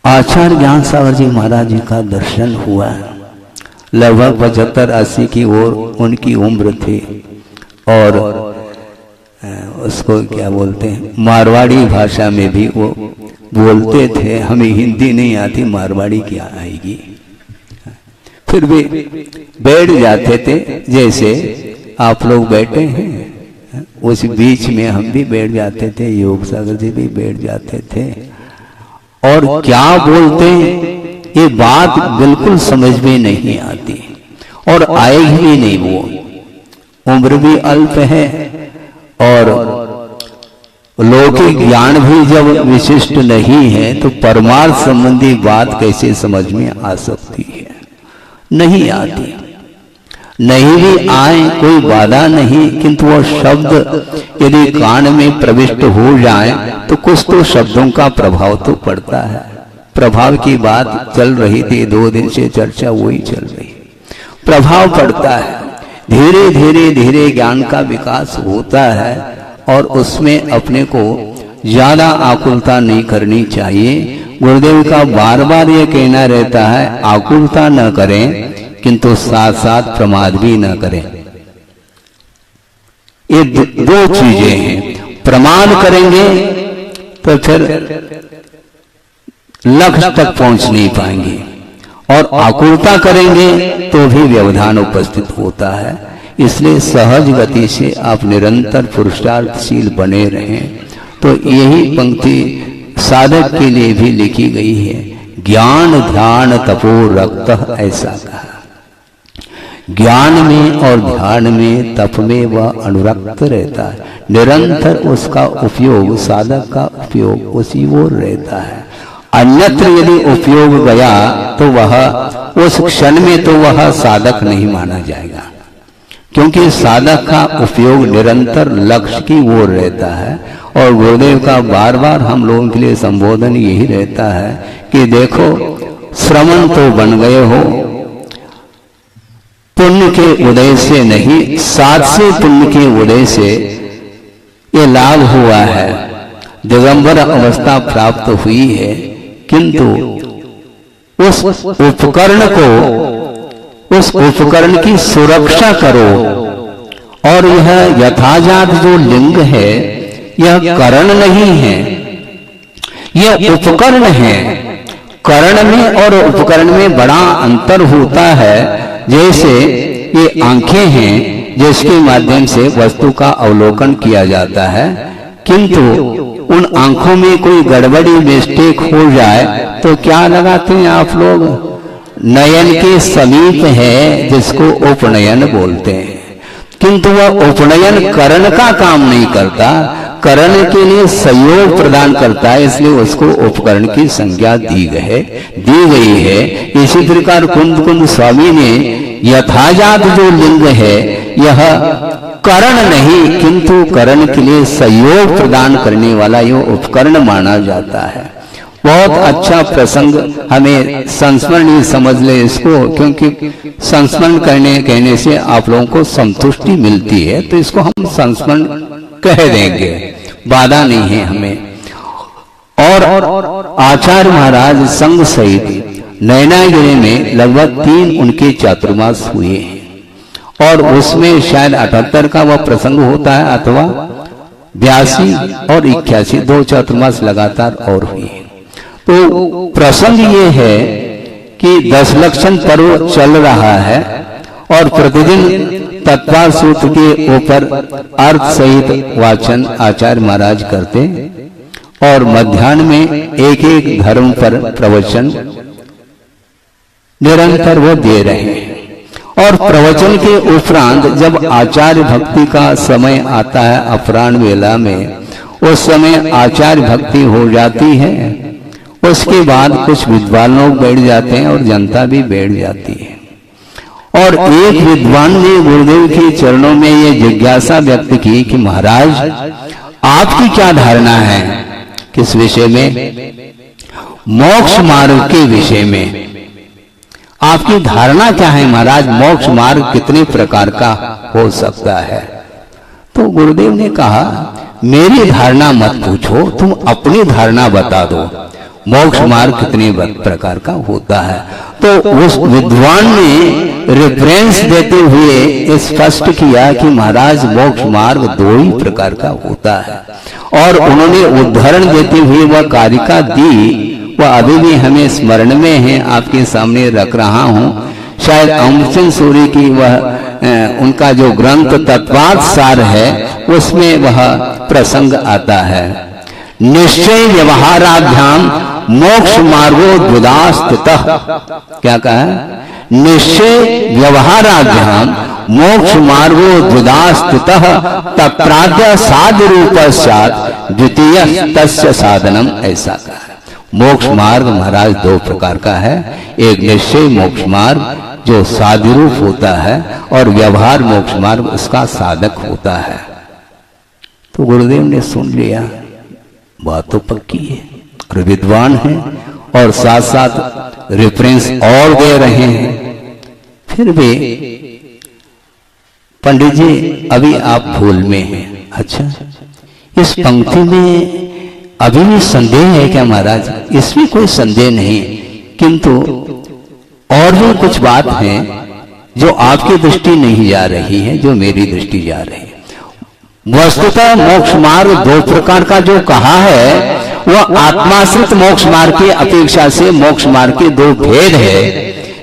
आचार्य ज्ञान सागर जी महाराज जी का दर्शन हुआ। लगभग 75-80 की ओर उनकी उम्र थी और उसको क्या बोलते हैं, मारवाड़ी भाषा में भी वो बोलते थे। हमें हिंदी नहीं आती, मारवाड़ी क्या आएगी। फिर भी बैठ जाते थे जैसे आप लोग बैठे हैं, उस बीच में हम भी बैठ जाते थे, योग सागर जी भी बैठ जाते थे। और क्या बोलते ये बात बिल्कुल समझ में नहीं आती और आएगी भी नहीं। वो उम्र भी अल्प है और लौकिक ज्ञान भी जब विशिष्ट नहीं है तो परमार्थ संबंधी बात कैसे समझ में आ सकती है? नहीं आती। नहीं भी आए कोई बाधा नहीं, किंतु वो शब्द यदि कान में प्रविष्ट हो जाए तो कुछ तो शब्दों का प्रभाव तो पड़ता है। प्रभाव की बात चल रही थी, 2 दिन से चर्चा वही चल रही। प्रभाव पड़ता है, धीरे धीरे धीरे ज्ञान का विकास होता है और उसमें अपने को ज्यादा आकुलता नहीं करनी चाहिए। गुरुदेव का बार बार ये कहना रहता है, आकुलता न करें किंतु साथ साथ प्रमाद भी न करें। ये 2 चीजें हैं। प्रमाद करेंगे तो फिर लक्ष्य तक पहुंच नहीं पाएंगे और आकुलता करेंगे तो भी व्यवधान उपस्थित होता है। इसलिए सहज गति से आप निरंतर पुरुषार्थशील बने रहें। तो यही पंक्ति साधक के लिए भी लिखी गई है, ज्ञान ध्यान तपो रक्त, ऐसा कहा। ज्ञान में और ध्यान में, तप में वह अनुरक्त रहता है। निरंतर उसका उपयोग, साधक का उपयोग उसी ओर रहता है। अन्यत्र यदि उपयोग गया तो वह उस क्षण में तो वह साधक नहीं माना जाएगा, क्योंकि साधक का उपयोग निरंतर लक्ष्य की ओर रहता है। और गुरुदेव का बार बार हम लोगों के लिए संबोधन यही रहता है कि देखो, श्रमण तो बन गए हो, पुण्य के उदय से नहीं, साधसे पुण्य के उदय से ये लाभ हुआ है, दिगंबर अवस्था प्राप्त हुई है। किंतु उस उपकरण को, उस उपकरण की सुरक्षा करो। और यह यथाजात जो लिंग है यह करण नहीं है, यह उपकरण है। करण में और उपकरण में बड़ा अंतर होता है। जैसे ये आंखें हैं जिसके माध्यम से वस्तु का अवलोकन किया जाता है, किंतु उन आंखों में कोई गड़बड़ी मिस्टेक हो जाए तो क्या लगाते हैं आप लोग? नयन के समीप है, जिसको उपनयन बोलते हैं। किंतु वह उपनयन करण का काम नहीं करता, करण के लिए सहयोग प्रदान करता है, इसलिए उसको उपकरण की संज्ञा दी गई है। इसी प्रकार कुंद कुंद स्वामी ने यथाजात जो लिंग है यह करण नहीं, किंतु करण के लिए सहयोग प्रदान करने वाला यह उपकरण माना जाता है। बहुत अच्छा प्रसंग, हमें संस्मरण समझ ले इसको, क्योंकि संस्मरण कहने से आप लोगों को संतुष्टि मिलती है, तो इसको हम संस्मरण कह देंगे, बाधा नहीं है हमें। और आचार्य महाराज संघ सहित नैनागिरी में लगभग 3 उनके चातुर्मास हुए हैं और उसमें शायद 78 का वह प्रसंग होता है अथवा 82 और 81, 2 चातुर्मास लगातार और हुए। तो प्रसंग ये है कि 10 लक्षण पर्व चल रहा है और प्रतिदिन तत्पर सूत्र के ऊपर अर्थ सहित वाचन आचार्य महाराज करते और मध्याह्न में एक एक धर्म पर प्रवचन निरंतर वो दे रहे हैं। और प्रवचन के उपरांत जब आचार्य भक्ति का समय आता है अपराह्न वेला में, उस समय आचार्य भक्ति हो जाती है। उसके बाद कुछ विद्वान लोग बैठ जाते हैं और जनता भी बैठ जाती है। और एक विद्वान ने गुरुदेव के चरणों में ये जिज्ञासा व्यक्त की कि महाराज आपकी क्या धारणा है, किस विषय में? मोक्ष मार्ग के विषय में आपकी धारणा क्या है महाराज? मोक्ष मार्ग कितने प्रकार का हो सकता है? तो गुरुदेव ने कहा, मेरी धारणा मत पूछो, तुम अपनी धारणा बता दो। मोक्ष मार्ग कितने प्रकार का होता है। तो उस विद्वान ने रेफरेंस देते हुए स्पष्ट किया कि महाराज मोक्ष मार्ग 2 ही प्रकार का होता है, और उन्होंने उदाहरण देते हुए वह कारिका दी, वह अभी भी हमें स्मरण में है, आपके सामने रख रहा हूं। शायद अमरचंद सूरी की वह उनका जो ग्रंथ तत्वार्थ सार है उसमें वह प्रसंग आता है। निश्चय व्यवहाराभ्याम मोक्ष मार्गो द्विधास्थितः, क्या कहा? निश्चय व्यवहाराभ्याम मोक्ष मार्गो द्विधास्थितः तत्राद्य साध रूपस्यात् द्वितीय तस्य साधनम, ऐसा कहा। मोक्ष मार्ग महाराज 2 प्रकार का है, एक निश्चय मोक्ष मार्ग जो साधि रूप होता है, और व्यवहार मोक्ष मार्ग उसका साधक होता है। तो गुरुदेव ने सुन लिया, बात तो पक्की है और विद्वान है, और साथ साथ रेफरेंस और दे रहे हैं। फिर भी पंडित जी अभी आप भूल में हैं। अच्छा, इस पंक्ति में अभी भी संदेह है क्या महाराज? इसमें कोई संदेह नहीं, किंतु और भी कुछ बात है जो आपकी दृष्टि नहीं जा रही है, जो मेरी दृष्टि जा रही है। वस्तुतः मोक्ष मार्ग 2 प्रकार का जो कहा है, वह आत्माश्रित मोक्ष मार्ग की अपेक्षा से मोक्ष मार्ग के 2 भेद है।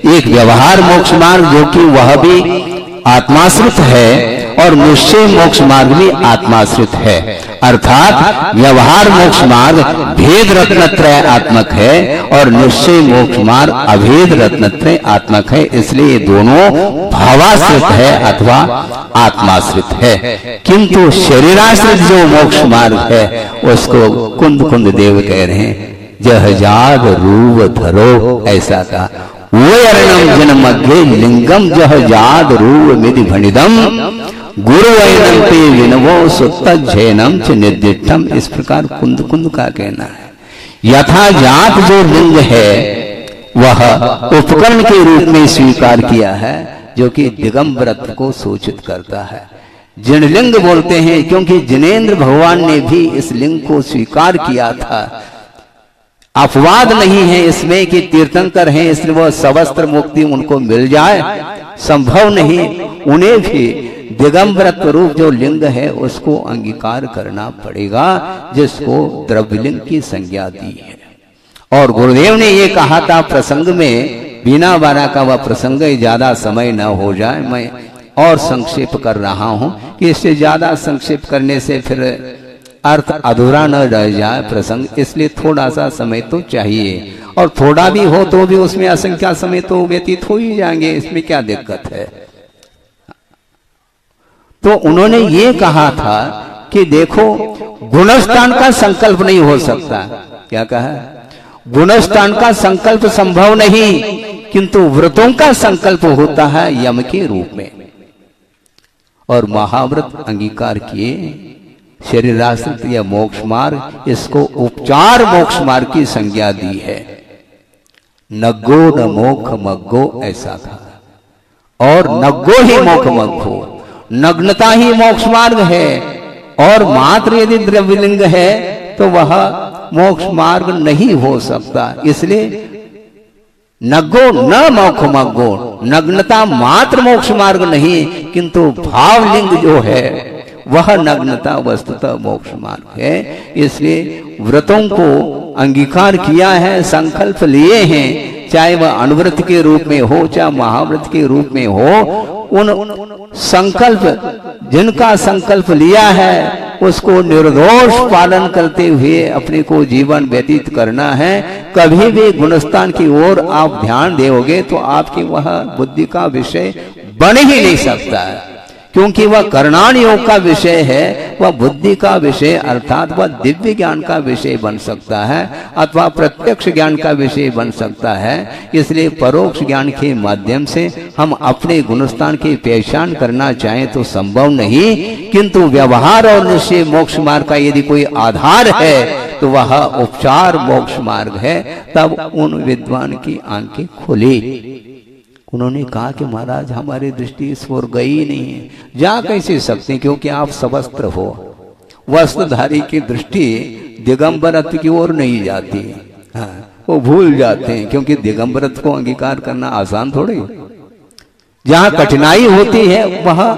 एक व्यवहार मोक्ष मार्ग जो कि वह भी आत्माश्रित है, और निश्चय मोक्ष मार्ग भी आत्माश्रित है। अर्थात व्यवहार मोक्ष मार्ग भेद रत्नत्रय आत्मक है, और निश्चय मोक्ष मार्ग अभेद रत्नत्रय आत्मक है। इसलिए ये दोनों भावाश्रित है अथवा आत्माश्रित है। किंतु शरीराश्रित जो मोक्ष मार्ग है उसको कुंद कुंद देव कह रहे हैं, जहजाद रूप धरो, ऐसा कहा। वैरणम जन्मग्रे लिंगम जहजाद रूप मिधि भणिदम गुरु वैनंते विनवो सुत्त जैनम च निर्दिष्टम, इस प्रकार कुंद कुंद का कहना है। यथाजात जो लिंग है वह उपकरण के रूप में स्वीकार किया है, जो कि दिगंबरत्व को सूचित करता है। जिनलिंग बोलते हैं क्योंकि जिनेंद्र भगवान ने भी इस लिंग को स्वीकार किया था। अपवाद नहीं है इसमें कि तीर्थंकर हैं इसलिए वह सवस्त्र मुक्ति उनको मिल जाए, संभव नहीं। उन्हें भी दिगंबरत्व रूप जो लिंग है उसको अंगीकार करना पड़ेगा, जिसको द्रव्यलिंग की संज्ञा दी है। और गुरुदेव ने ये कहा था प्रसंग में, बिना बारा का वह प्रसंग, ज्यादा समय न हो जाए, मैं और संक्षेप कर रहा हूं कि इससे ज्यादा संक्षेप करने से फिर अर्थ अधूरा न रह जाए प्रसंग, इसलिए थोड़ा सा समय तो चाहिए, और थोड़ा भी हो तो भी उसमें असंख्या समय तो व्यतीत हो ही जाएंगे, इसमें क्या दिक्कत है। तो उन्होंने ये कहा था कि देखो गुणस्थान का संकल्प नहीं हो सकता। क्या कहा? गुणस्थान का संकल्प संभव नहीं, किंतु व्रतों का संकल्प होता है यम के रूप में, और महाव्रत अंगीकार किए। शरीराश्रित या मोक्ष मार्ग, इसको उपचार मोक्ष मार्ग की संज्ञा दी है। नग्गो न मोक्ष मग्गो, ऐसा था, और नग्गो ही मोक्ष मग्गो, नग्नता ही मोक्ष मार्ग है, और मात्र यदि द्रव्यलिंग है तो वह मोक्ष मार्ग नहीं हो सकता। इसलिए नग्गो न मोक्ष मग्गो, नग्नता मात्र मोक्ष मार्ग नहीं, किंतु भावलिंग जो है वह नग्नता वस्तुतः मोक्ष मार्ग है। इसलिए व्रतों को अंगीकार किया है, संकल्प लिए हैं, चाहे वह अनुव्रत के रूप में हो चाहे महाव्रत के रूप में हो। उन संकल्प, जिनका संकल्प लिया है उसको निर्दोष पालन करते हुए अपने को जीवन व्यतीत करना है। कभी भी गुणस्थान की ओर आप ध्यान दोगे तो आपकी वह बुद्धि का विषय बन ही नहीं सकता है, क्योंकि वह कर्णान योग का विषय है, वह बुद्धि का विषय अर्थात वह दिव्य ज्ञान का विषय बन सकता है अथवा प्रत्यक्ष ज्ञान का विषय बन सकता है। इसलिए परोक्ष ज्ञान के माध्यम से हम अपने गुणस्थान की पहचान करना चाहें तो संभव नहीं, किंतु व्यवहार और निश्चय मोक्ष मार्ग का यदि कोई आधार है तो वह उपचार मोक्ष मार्ग है। तब उन विद्वान की आंखें खुली। उन्होंने कहा कि महाराज हमारी दृष्टि इस ओर गई नहीं है। जा कैसे सकते, क्योंकि आप सवस्त्र हो, वस्त्रधारी की दृष्टि दिगंबरत्व की ओर नहीं जाती। हाँ, वो भूल जाते हैं, क्योंकि दिगंबरत्व को अंगीकार करना आसान थोड़ी। जहां कठिनाई होती है वहां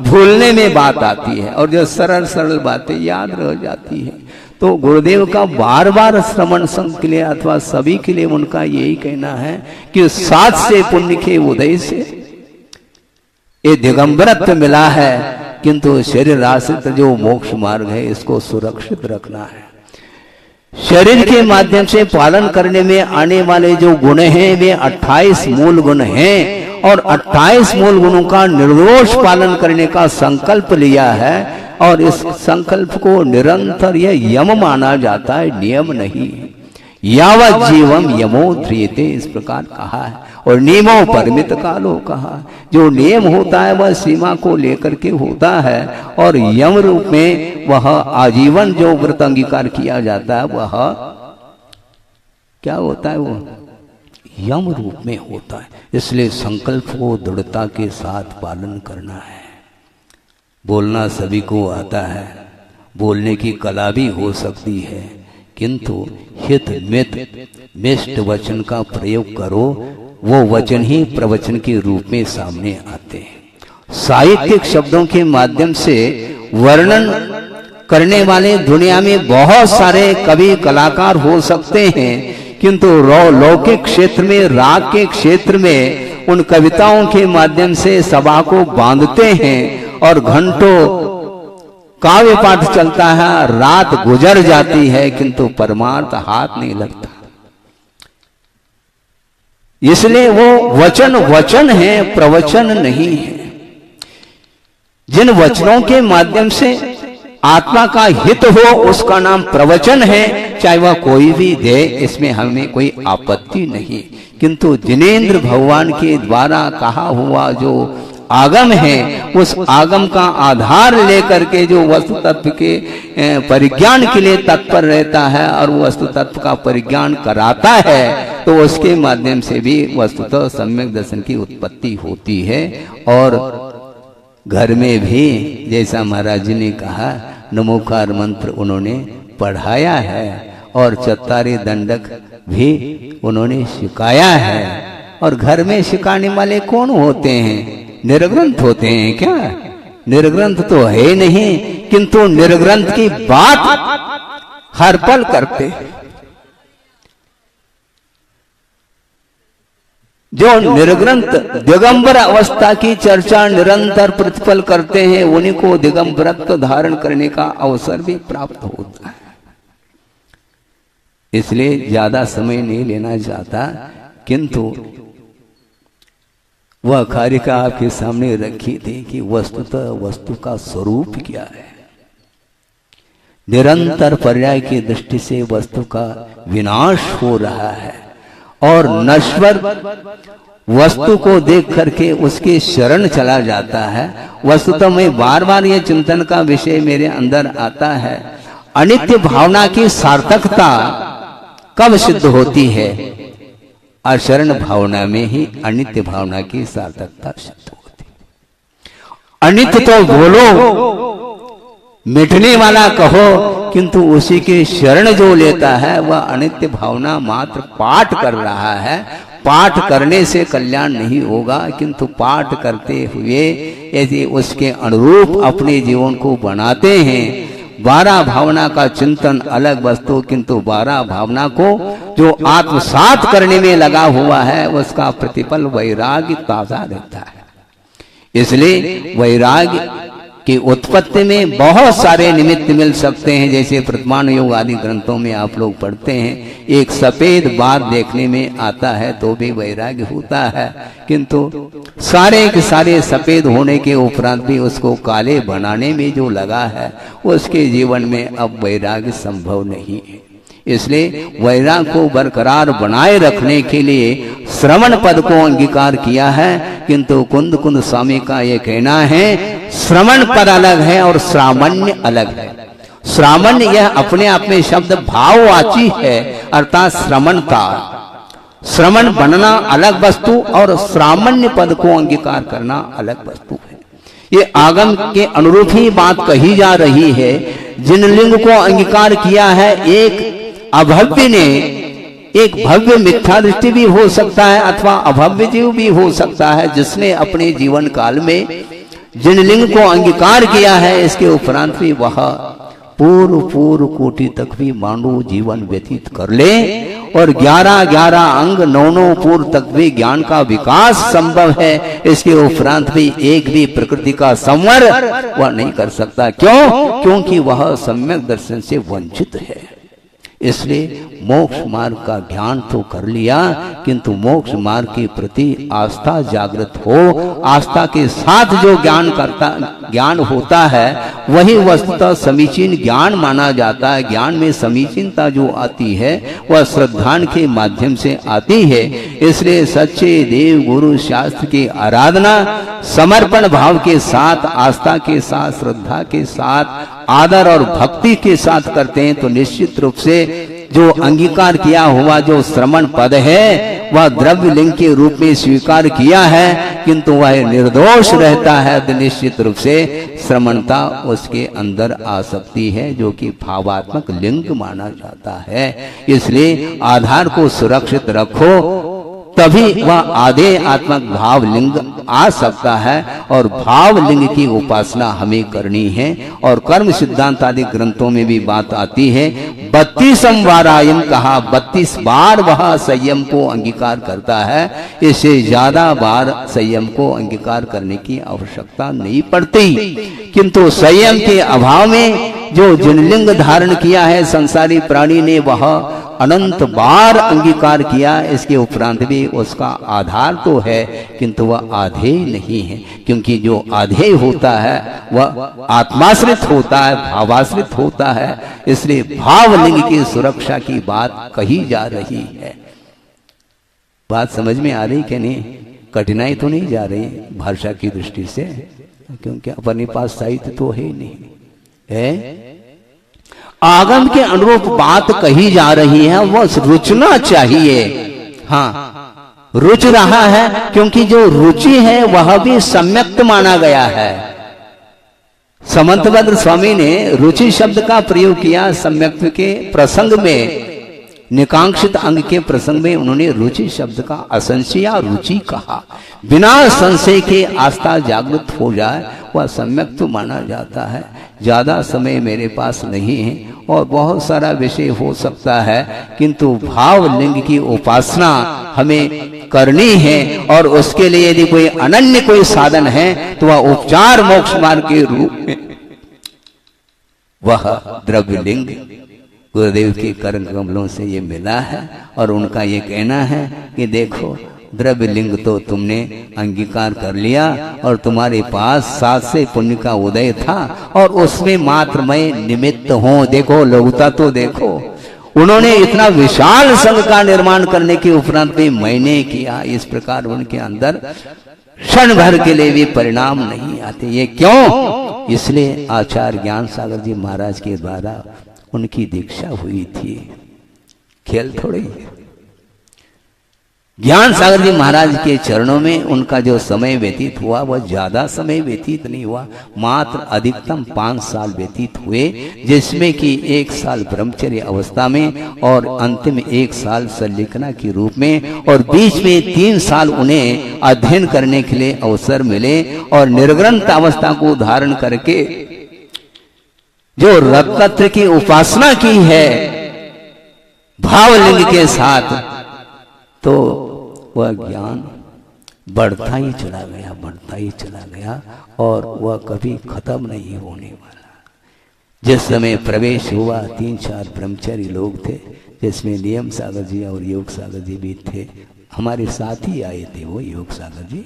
भूलने में बात आती है, और जो सरल सरल बातें याद रह जाती है। तो गुरुदेव का बार बार श्रवण संघ के लिए अथवा सभी के लिए उनका यही कहना है कि सात से पुण्य के उदय से ये दिगंबरत्व मिला है, किंतु शरीर आश्रित जो मोक्ष मार्ग है इसको सुरक्षित रखना है। शरीर के माध्यम से पालन करने में आने वाले जो गुण हैं वे 28 मूल गुण हैं, और 28 मूल गुणों का निर्दोष पालन करने का संकल्प लिया है, और इस संकल्प को निरंतर यह यम माना जाता है, नियम नहीं है। यावत जीवम यमो ध्रियते, इस प्रकार कहा है, और नियमों परिमित कालो कहा। जो नियम होता है वह सीमा को लेकर के होता है, और यम रूप में वह आजीवन जो व्रत अंगीकार किया जाता है वह क्या होता है, वो यम रूप में होता है। इसलिए संकल्प को दृढ़ता के साथ पालन करना है। बोलना सभी को आता है, बोलने की कला भी हो सकती है, किंतु हित मित मिष्ट वचन का प्रयोग करो, वो वचन ही प्रवचन के रूप में सामने आते हैं। साहित्यिक शब्दों के माध्यम से वर्णन करने वाले दुनिया में बहुत सारे कवि कलाकार हो सकते हैं, किंतु लौकिक क्षेत्र में, राग के क्षेत्र में उन कविताओं के माध्यम से सभा को बांधते हैं, और घंटों काव्य पाठ चलता है, रात गुजर जाती है, किंतु परमार्थ हाथ नहीं लगता। इसलिए वो वचन वचन है, प्रवचन नहीं है। जिन वचनों के माध्यम से आत्मा का हित हो उसका नाम प्रवचन है, चाहे वह कोई भी दे, इसमें हमें कोई आपत्ति नहीं। किंतु जिनेंद्र भगवान के द्वारा कहा हुआ जो आगम है, उस आगम का आधार लेकर के जो वस्तु तत्व के परिज्ञान के लिए तत्पर रहता है और वस्तु तत्व का परिज्ञान कराता है, तो उसके माध्यम से भी वस्तुतः सम्यक दर्शन की उत्पत्ति होती है। और घर में भी जैसा महाराज जी ने कहा, नमोकार मंत्र उन्होंने पढ़ाया है, और चत्तारी दंडक भी उन्होंने सिखाया है। और घर में सिखाने वाले कौन होते हैं? निर्ग्रंथ होते हैं क्या? निर्ग्रंथ तो है नहीं, किंतु निर्ग्रंथ की बात हर पल करते हैं। जो निर्ग्रंथ दिगंबर अवस्था की चर्चा निरंतर प्रतिपल करते हैं, उन्हीं को दिगंबरत्व धारण करने का अवसर भी प्राप्त होता है। इसलिए ज्यादा समय नहीं लेना चाहता, किंतु वह कारिका आपके सामने रखी थी कि वस्तुतः वस्तु का स्वरूप क्या है। निरंतर पर्याय की दृष्टि से वस्तु का विनाश हो रहा है, और नश्वर वस्तु को देख करके उसके शरण चला जाता है। वस्तुतः मैं बार बार यह चिंतन का विषय मेरे अंदर आता है, अनित्य भावना की सार्थकता कब सिद्ध होती है? अशरण भावना में ही अनित्य भावना की सार्थकता सिद्ध होती। अनित्य तो बोलो, मिटने वाला कहो, किंतु उसी के शरण जो लेता है वह अनित्य भावना मात्र पाठ कर रहा है। पाठ करने से कल्याण नहीं होगा, किंतु पाठ करते हुए यदि उसके अनुरूप अपने जीवन को बनाते हैं। 12 भावना का चिंतन अलग वस्तु, किंतु 12 भावना को जो आत्मसात करने में लगा हुआ है उसका प्रतिपल वैराग्य ताजा रहता है। इसलिए वैराग्य की उत्पत्ति में बहुत सारे निमित्त मिल सकते हैं। जैसे प्रतिमान योग आदि ग्रंथों में आप लोग पढ़ते हैं, एक सफेद बात देखने में आता है तो भी वैराग्य होता है, किंतु सारे के सारे सफेद होने के उपरांत भी उसको काले बनाने में जो लगा है उसके जीवन में अब वैराग्य संभव नहीं है। इसलिए वैराग्य को बरकरार बनाए रखने के लिए श्रवण पद को अंगीकार किया है, किंतु कुंद कुंद स्वामी का यह कहना है श्रवण पद अलग है और श्रामण्य अलग है। श्रामण्य यह अपने आप में शब्द भाववाची है, अर्थात श्रवणता। श्रवण बनना अलग वस्तु और श्रामण्य पद को अंगीकार करना अलग वस्तु है। ये आगम के अनुरूप ही बात कही जा रही है। जिन लिंग को अंगीकार किया है, एक अभव्य ने एक भव्य मिथ्या दृष्टि भी हो सकता है अथवा अभव्य जीव भी हो सकता है, जिसने अपने जीवन काल में जिन लिंग को अंगीकार किया है, इसके उपरांत भी वह पूर्व कोटि तक भी मानव जीवन व्यतीत कर ले और 11 अंग 9 पूर्व तक भी ज्ञान का विकास संभव है, इसके उपरांत भी एक भी प्रकृति का संवर वह नहीं कर सकता। क्यों? क्योंकि वह सम्यक दर्शन से वंचित है। इसलिए मोक्ष मार्ग का ज्ञान तो कर लिया, किंतु मोक्ष मार्ग के प्रति आस्था जागृत हो, आस्था के साथ जो ज्ञान होता है वही वस्तुतः समीचीन ज्ञान माना जाता है। ज्ञान में समीचीनता जो आती है वह श्रद्धान के माध्यम से आती है। इसलिए सच्चे देव गुरु शास्त्र की आराधना समर्पण भाव के साथ, आस्था के साथ, श्रद्धा के साथ, आदर और भक्ति के साथ करते हैं तो निश्चित रूप से जो अंगीकार किया हुआ जो श्रमण पद है वह द्रव्य लिंग के रूप में स्वीकार किया है, किंतु वह निर्दोष रहता है तो निश्चित रूप से श्रमणता उसके अंदर आ सकती है, जो कि भावात्मक लिंग माना जाता है। इसलिए आधार को सुरक्षित रखो, तभी वह आधे आत्मक भाव लिंग आ सकता है। और भाव लिंग की उपासना हमें करनी है। और कर्म सिद्धांत आदि ग्रंथों में भी बात आती है, 32 वारायम कहा, 32 बार वह संयम को अंगीकार करता है। इससे ज्यादा बार संयम को अंगीकार करने की आवश्यकता नहीं पड़ती, किंतु संयम के अभाव में जो जिनलिंग धारण किया है संसारी प्राणी ने, वह अनंत बार अंगीकार किया। इसके उपरांत भी उसका आधार तो है, किंतु वह आधेय नहीं है, क्योंकि जो आधेय होता है वह आत्माश्रित होता है, भावाश्रित होता है। इसलिए भावलिंग की सुरक्षा की बात कही जा रही है। बात समझ में आ रही कि नहीं? कठिनाई तो नहीं जा रही भाषा की दृष्टि से, क्योंकि अपने पास साहित्य तो है ही नहीं है। आगम के अनुरूप बात कही जा रही है, वह रुचना चाहिए। हाँ, रुच रहा है, क्योंकि जो रुचि है वह भी सम्यक्त माना गया है। समंतभद्र स्वामी ने रुचि शब्द का प्रयोग किया सम्यक्त के प्रसंग में, निकांक्षित अंग के प्रसंग में उन्होंने रुचि शब्द का असंशया रुचि कहा। बिना संशय के आस्था जागृत हो जाए वह सम्यक तो माना जाता है। ज्यादा समय मेरे पास नहीं है और बहुत सारा विषय हो सकता है, किंतु भाव लिंग की उपासना हमें करनी है। और उसके लिए यदि कोई अनन्य कोई साधन है तो वह उपचार मोक्ष मार्ग के रूप में वह द्रव्य लिंग गुरुदेव के कर्ण कमलों से ये मिला है। और उनका ये कहना है कि देखो, द्रव्य लिंग तो तुमने अंगीकार कर लिया और तुम्हारे पास 7 से पुण्य का उदय था और उसमें मात्र मैं निमित्त हूं। देखो लघुता तो देखो, उन्होंने इतना विशाल संघ का निर्माण करने के उपरांत भी मैंने किया। इस प्रकार उनके अंदर क्षण भर के लिए भी परिणाम नहीं आते। ये क्यों? इसलिए आचार्य ज्ञान सागर जी महाराज के द्वारा उनकी दीक्षा हुई थी, खेल थोड़ी। ज्ञान सागर जी महाराज के चरणों में उनका जो समय व्यतीत हुआ वह ज्यादा समय व्यतीत नहीं हुआ, मात्र अधिकतम 5 साल व्यतीत हुए, जिसमें कि 1 साल ब्रह्मचर्य अवस्था में और अंतिम 1 साल सल्लिकना के रूप में, और बीच में 3 साल उन्हें अध्ययन करने के लिए अवसर मिले। और निर्ग्रंथ अवस्था को धारण करके जो रत्नत्र की उपासना की है भावलिंग के साथ, तो वह ज्ञान बढ़ता ही चला गया, बढ़ता ही चला गया और वह कभी खत्म नहीं होने वाला। जिस समय प्रवेश हुआ 3-4 ब्रह्मचारी लोग थे, जिसमें नियम सागर जी और योग सागर जी भी थे। हमारे साथ ही आए थे वो योग सागर जी,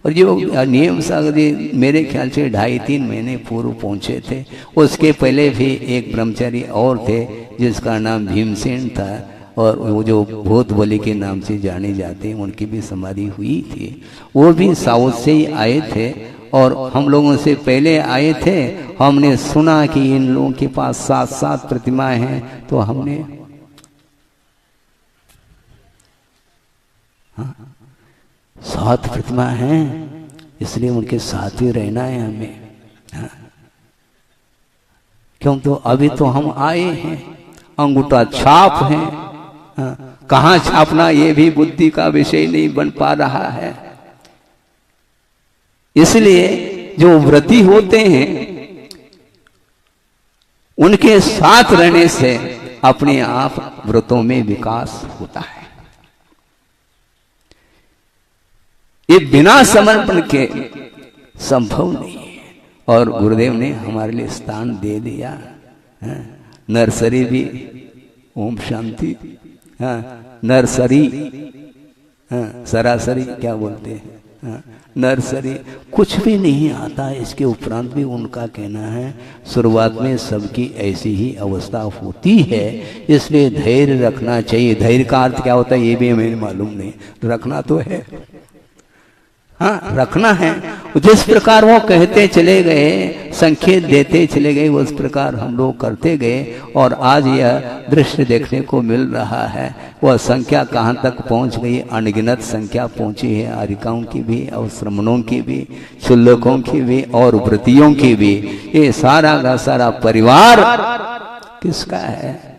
और जो नियम सागर जी मेरे ख्याल से 2.5-3 महीने पूर्व पहुंचे थे। उसके पहले भी एक ब्रह्मचारी और थे जिसका नाम भीमसेन था, और वो जो भूत बलि के नाम से जाने जाते हैं, उनकी भी समाधि हुई थी। वो भी साउथ से ही आए थे और हम लोगों से पहले आए थे। हमने सुना कि इन लोगों के पास 7 प्रतिमाएं हैं, तो हमने 7 प्रतिमा हैं, इसलिए उनके साथ ही रहना है हमें। क्यों? तो अभी तो हम आए हैं, अंगूठा छाप हैं, कहाँ छापना ये भी बुद्धि का विषय नहीं बन पा रहा है। इसलिए जो व्रती होते हैं उनके साथ रहने से अपने आप व्रतों में विकास होता है। ये बिना समर्पण के संभव नहीं है। और गुरुदेव ने हमारे लिए स्थान दे दिया। नर्सरी भी ओम शांति, नर्सरी, सरासरी क्या बोलते हैं, नर्सरी कुछ भी नहीं आता है। इसके उपरांत भी उनका कहना है शुरुआत में सबकी ऐसी ही अवस्था होती है, इसलिए धैर्य रखना चाहिए। धैर्य का अर्थ क्या होता है ये भी हमें मालूम नहीं, रखना तो है, हाँ रखना है। जिस प्रकार वो कहते चले गए, संकेत देते चले गए, उस प्रकार हम लोग करते गए और आज यह दृश्य देखने को मिल रहा है। वह संख्या कहाँ तक पहुँच गई, अनगिनत संख्या पहुँची है, आरिकाओं की भी और श्रमणों की भी, शुल्लकों की भी और व्रतियों की भी। ये सारा का सारा परिवार किसका है?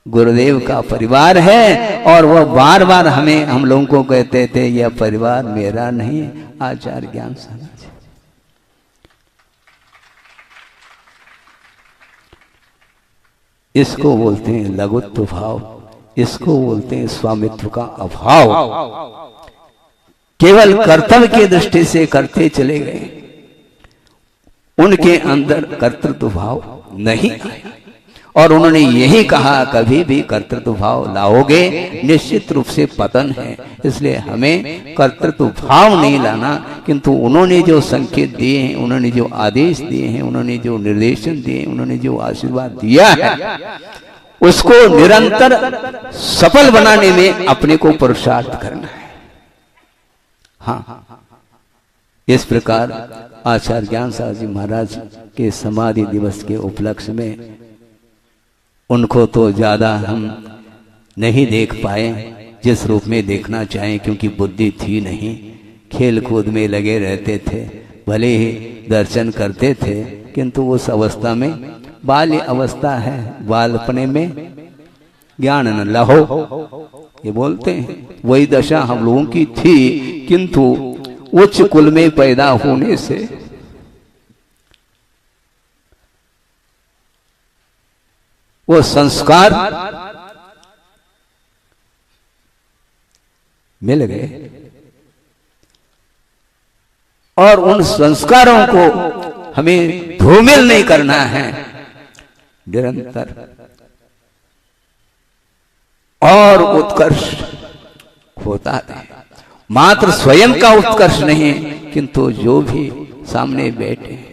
गुरुदेव का परिवार है। और वह बार बार हम लोगों को कहते थे यह परिवार मेरा नहीं, आचार्य ज्ञान समाज। इसको बोलते हैं लघुत्व भाव, इसको बोलते हैं स्वामित्व का अभाव। केवल कर्तव्य की दृष्टि से करते चले गए, उनके अंदर कर्तृत्व भाव नहीं आया। और उन्होंने यही कहा कभी भी कर्तृत्व भाव लाओगे निश्चित रूप से पतन है। इसलिए हमें कर्तृत्व भाव नहीं लाना, किंतु उन्होंने जो संकेत दिए हैं, उन्होंने जो आदेश दिए हैं, उन्होंने जो निर्देशन दिए, उन्होंने जो आशीर्वाद दिया है, उसको निरंतर सफल बनाने में अपने को पुरुषार्थ करना है। हाँ, इस प्रकार आचार्य ज्ञान साहब जी महाराज के समाधि दिवस के उपलक्ष्य में उनको तो ज्यादा हम नहीं देख पाए जिस रूप में देखना चाहें, क्योंकि बुद्धि थी नहीं, खेल कूद में लगे रहते थे। भले ही दर्शन करते थे, किंतु उस अवस्था में बाल्य अवस्था है, बालपने में ज्ञान न लहो ये बोलते हैं, वही दशा हम लोगों की थी। किंतु उच्च कुल में पैदा होने से वो संस्कार मिल गए और उन संस्कारों को हमें धूमिल नहीं करना है, निरंतर और उत्कर्ष होता है। मात्र स्वयं का उत्कर्ष नहीं, किंतु जो भी सामने बैठे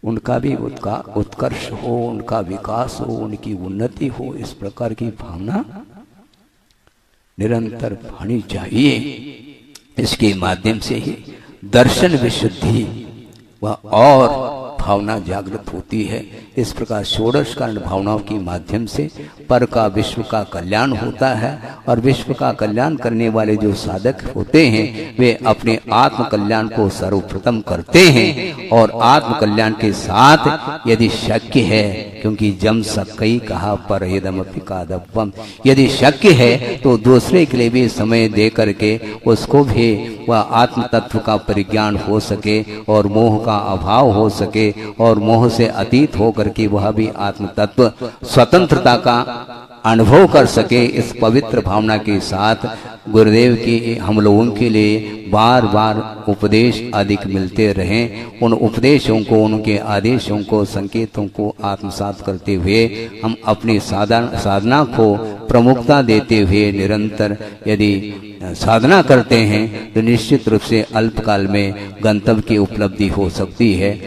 उनका भी उत्कर्ष हो, उनका विकास हो, उनकी उन्नति हो, इस प्रकार की भावना निरंतर होनी चाहिए। इसके माध्यम से ही दर्शन विशुद्धि व और भावना जागृत होती है। इस प्रकार षोडश कारण भावनाओं के माध्यम से पर का विश्व का कल्याण होता है। और विश्व का कल्याण करने वाले जो साधक होते हैं वे अपने आत्म कल्याण को सर्वप्रथम करते हैं। और आत्म कल्याण के साथ यदि शक्य है, क्योंकि जम सकई कहा पर यदमपि कादव्वम, यदि शक्य है तो दूसरे के लिए भी समय दे करके उसको भी वह आत्म तत्व का परिज्ञान हो सके और मोह का अभाव हो सके और मोह से अतीत होकर के वह भी आत्म तत्व स्वतंत्रता का अनुभव कर सके। इस पवित्र भावना के साथ गुरुदेव की हम लोगों के लिए बार बार उपदेश अधिक मिलते रहें। उन उपदेशों को, उनके आदेशों को, संकेतों को आत्मसात करते हुए हम अपनी साधना को प्रमुखता देते हुए निरंतर यदि साधना करते हैं तो निश्चित रूप से अल्पकाल में गंतव्य की उपलब्धि हो सकती है।